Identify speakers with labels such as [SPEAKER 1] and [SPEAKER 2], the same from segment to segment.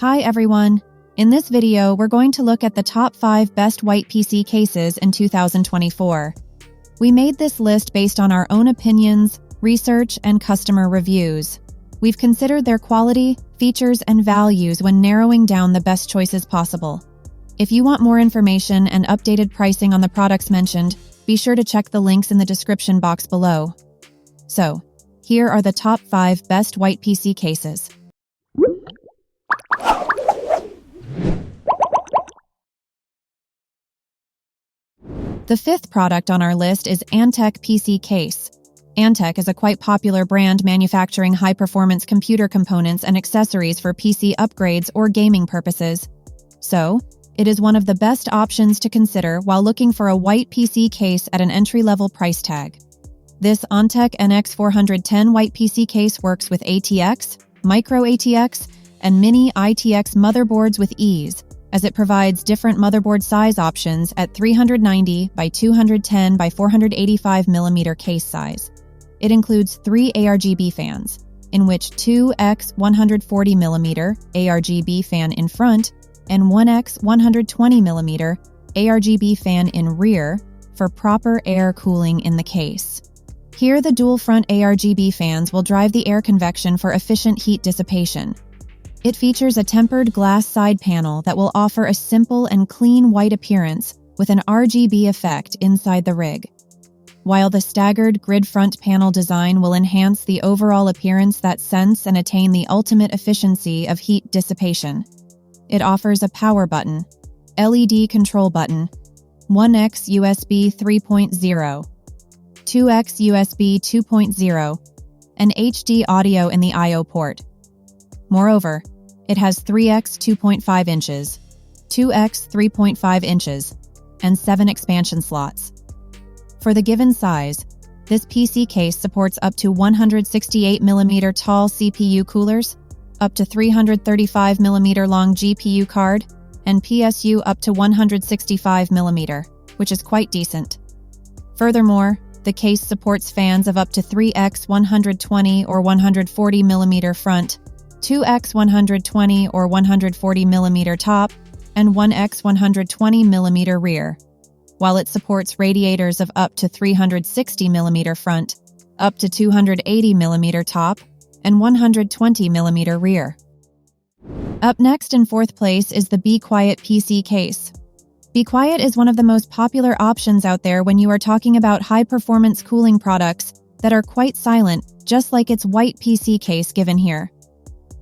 [SPEAKER 1] Hi everyone! In this video, we're going to look at the top 5 best white PC cases in 2024. We made this list based on our own opinions, research, and customer reviews. We've considered their quality, features, and values when narrowing down the best choices possible. If you want more information and updated pricing on the products mentioned, be sure to check the links in the description box below. So, here are the top 5 best white PC cases. The 5th product on our list is Antec PC Case. Antec is a quite popular brand manufacturing high-performance computer components and accessories for PC upgrades or gaming purposes. So, it is one of the best options to consider while looking for a white PC case at an entry-level price tag. This Antec NX410 white PC case works with ATX, micro ATX, and mini ITX motherboards with ease, as it provides different motherboard size options at 390 by 210 by 485 mm case size. It includes 3 ARGB fans, in which 2x 140 mm ARGB fan in front and 1x 120 mm ARGB fan in rear for proper air cooling in the case. Here, the dual front ARGB fans will drive the air convection for efficient heat dissipation. It features a tempered glass side panel that will offer a simple and clean white appearance with an RGB effect inside the rig, while the staggered grid front panel design will enhance the overall appearance that sense and attain the ultimate efficiency of heat dissipation. It offers a power button, LED control button, 1x USB 3.0, 2x USB 2.0, and HD audio in the I/O port. Moreover, it has 3x 2.5 inches, 2x 3.5 inches, and 7 expansion slots. For the given size, this PC case supports up to 168 mm tall CPU coolers, up to 335 mm long GPU card, and PSU up to 165 mm, which is quite decent. Furthermore, the case supports fans of up to 3x 120 or 140 mm front, 2x 120 or 140 mm top, and 1x 120 mm rear, while it supports radiators of up to 360 mm front, up to 280 mm top, and 120 mm rear. Up next in 4th place is the Be Quiet PC Case. Be Quiet is one of the most popular options out there when you are talking about high-performance cooling products that are quite silent, just like its white PC case given here.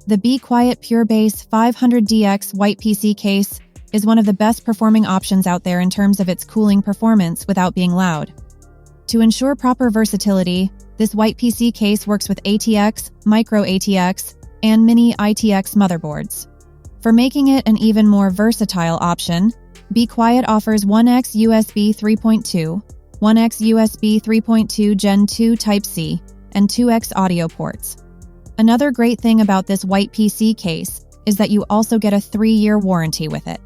[SPEAKER 1] The Be Quiet Pure Base 500DX white PC case is one of the best performing options out there in terms of its cooling performance without being loud. To ensure proper versatility, this white PC case works with ATX, micro ATX, and mini ITX motherboards. For making it an even more versatile option, Be Quiet offers 1x USB 3.2, 1x USB 3.2 Gen 2 Type-C, and 2x audio ports. Another great thing about this white PC case is that you also get a 3-year warranty with it.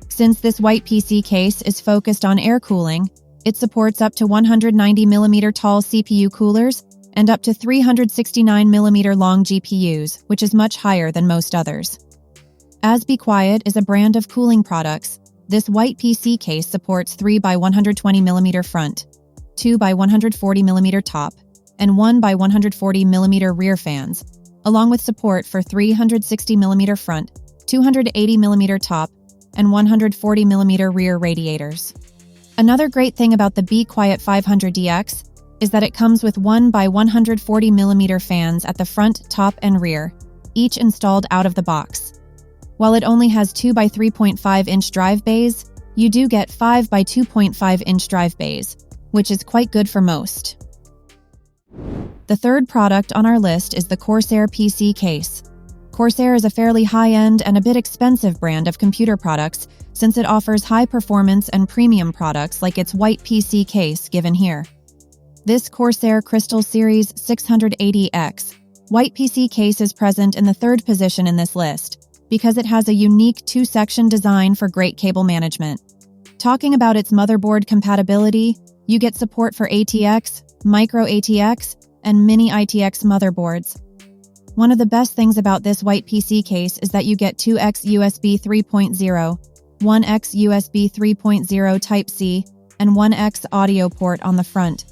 [SPEAKER 1] Since this white PC case is focused on air cooling, it supports up to 190 mm tall CPU coolers and up to 369 mm long GPUs, which is much higher than most others. As Be Quiet is a brand of cooling products, this white PC case supports 3 by 120 mm front, 2 by 140 mm top, and 1 by 140 mm rear fans, along with support for 360 mm front, 280 mm top, and 140 mm rear radiators. Another great thing about the Be Quiet 500DX is that it comes with 1 by 140 mm fans at the front, top, and rear, each installed out of the box. While it only has 2 by 3.5 inch drive bays, you do get 5 by 2.5 inch drive bays, which is quite good for most. The 3rd product on our list is the Corsair PC Case. Corsair is a fairly high-end and a bit expensive brand of computer products since it offers high-performance and premium products like its white PC case given here. This Corsair Crystal Series 680X white PC case is present in the 3rd position in this list because it has a unique 2-section design for great cable management. Talking about its motherboard compatibility, you get support for ATX, micro ATX, and mini ITX motherboards. One of the best things about this white PC case is that you get 2x USB 3.0, 1x USB 3.0 Type-C, and 1x audio port on the front.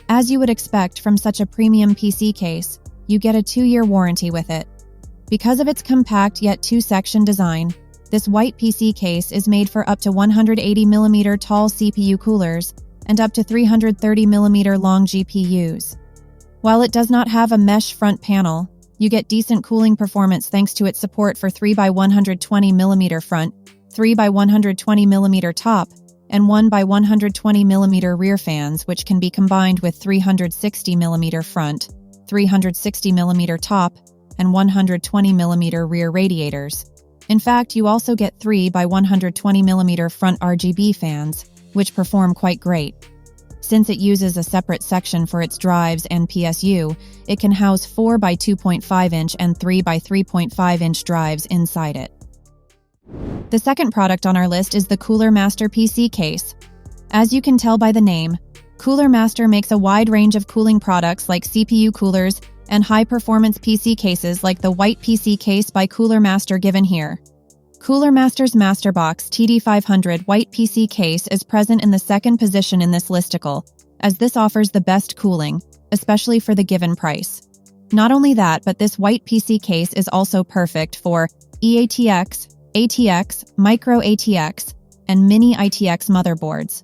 [SPEAKER 1] As you would expect from such a premium PC case, you get a 2-year warranty with it. Because of its compact yet 2-section design, this white PC case is made for up to 180mm tall CPU coolers and up to 330mm long GPUs. While it does not have a mesh front panel, you get decent cooling performance thanks to its support for 3x120mm front, 3x120mm top, and 1x120mm rear fans, which can be combined with 360mm front, 360mm top, and 120mm rear radiators. In fact, you also get 3x120mm front RGB fans, which perform quite great. Since it uses a separate section for its drives and PSU, it can house 4x2.5-inch and 3x3.5-inch drives inside it. The second product on our list is the Corsair PC Case. As you can tell by the name, Corsair makes a wide range of cooling products like CPU coolers and high-performance PC cases like the white PC case by Corsair given here. Corsair's Masterbox TD500 white PC case is present in the second position in this listicle, as this offers the best cooling, especially for the given price. Not only that, but this white PC case is also perfect for eATX, ATX, Micro ATX, and Mini ITX motherboards.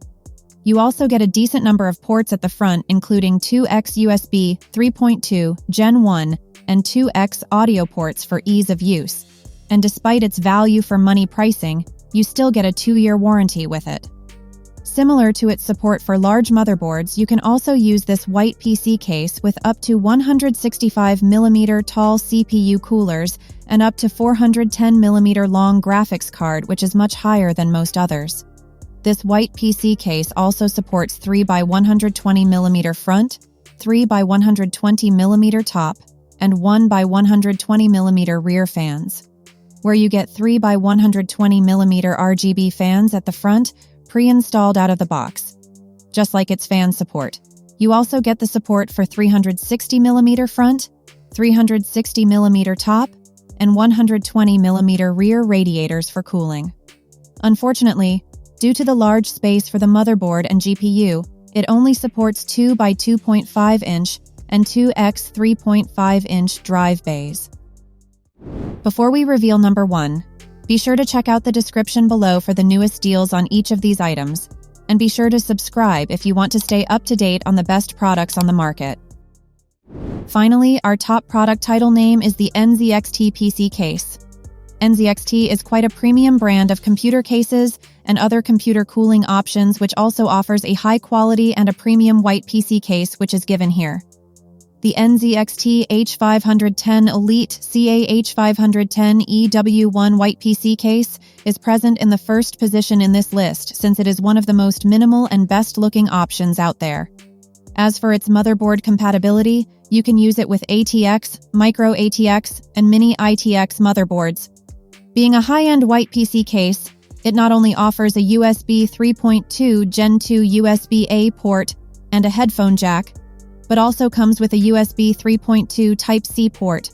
[SPEAKER 1] You also get a decent number of ports at the front, including 2x USB 3.2 Gen 1 and 2x audio ports for ease of use. And despite its value for money pricing, you still get a 2-year warranty with it. Similar to its support for large motherboards, you can also use this white PC case with up to 165mm tall CPU coolers and up to 410mm long graphics card, which is much higher than most others. This white PC case also supports 3x120mm front, 3x120mm top, and 1x120mm rear fans, where you get 3x120mm RGB fans at the front, pre-installed out of the box. Just like its fan support, you also get the support for 360mm front, 360mm top, and 120mm rear radiators for cooling. Unfortunately, due to the large space for the motherboard and GPU, it only supports 2x2.5-inch and 2x 3.5-inch drive bays. Before we reveal number 1, be sure to check out the description below for the newest deals on each of these items, and be sure to subscribe if you want to stay up to date on the best products on the market. Finally, our top product title name is the NZXT PC Case. NZXT is quite a premium brand of computer cases and other computer cooling options, which also offers a high quality and a premium white PC case, which is given here. The NZXT H510 Elite CA-H510 EW1 white PC case is present in the first position in this list, since it is one of the most minimal and best-looking options out there. As for its motherboard compatibility, you can use it with ATX, Micro ATX, and Mini ITX motherboards. Being a high-end white PC case, it not only offers a USB 3.2 Gen 2 USB-A port and a headphone jack, but also comes with a USB 3.2 Type-C port.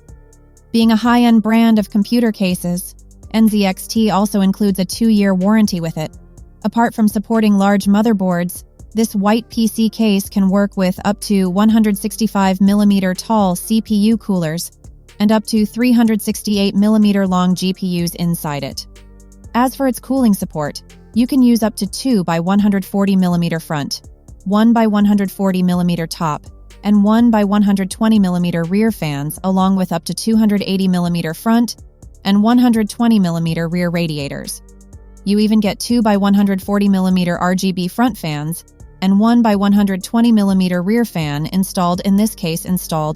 [SPEAKER 1] Being a high-end brand of computer cases, NZXT also includes a 2-year warranty with it. Apart from supporting large motherboards, this white PC case can work with up to 165mm tall CPU coolers and up to 368mm long GPUs inside it. As for its cooling support, you can use up to 2x140mm front, 1x140mm top, and 1x120mm rear fans, along with up to 280mm front and 120mm rear radiators. You even get 2x140mm RGB front fans and 1x120mm rear fan installed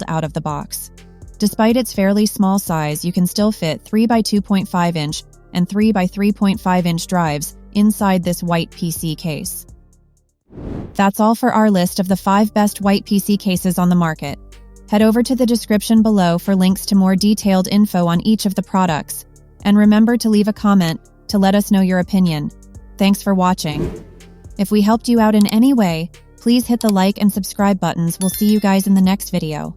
[SPEAKER 1] out of the box. Despite its fairly small size, you can still fit 3x2.5-inch and 3x3.5-inch drives inside this white PC case. That's all for our list of the 5 best white PC cases on the market. Head over to the description below for links to more detailed info on each of the products. And remember to leave a comment to let us know your opinion. Thanks for watching. If we helped you out in any way, please hit the like and subscribe buttons. We'll see you guys in the next video.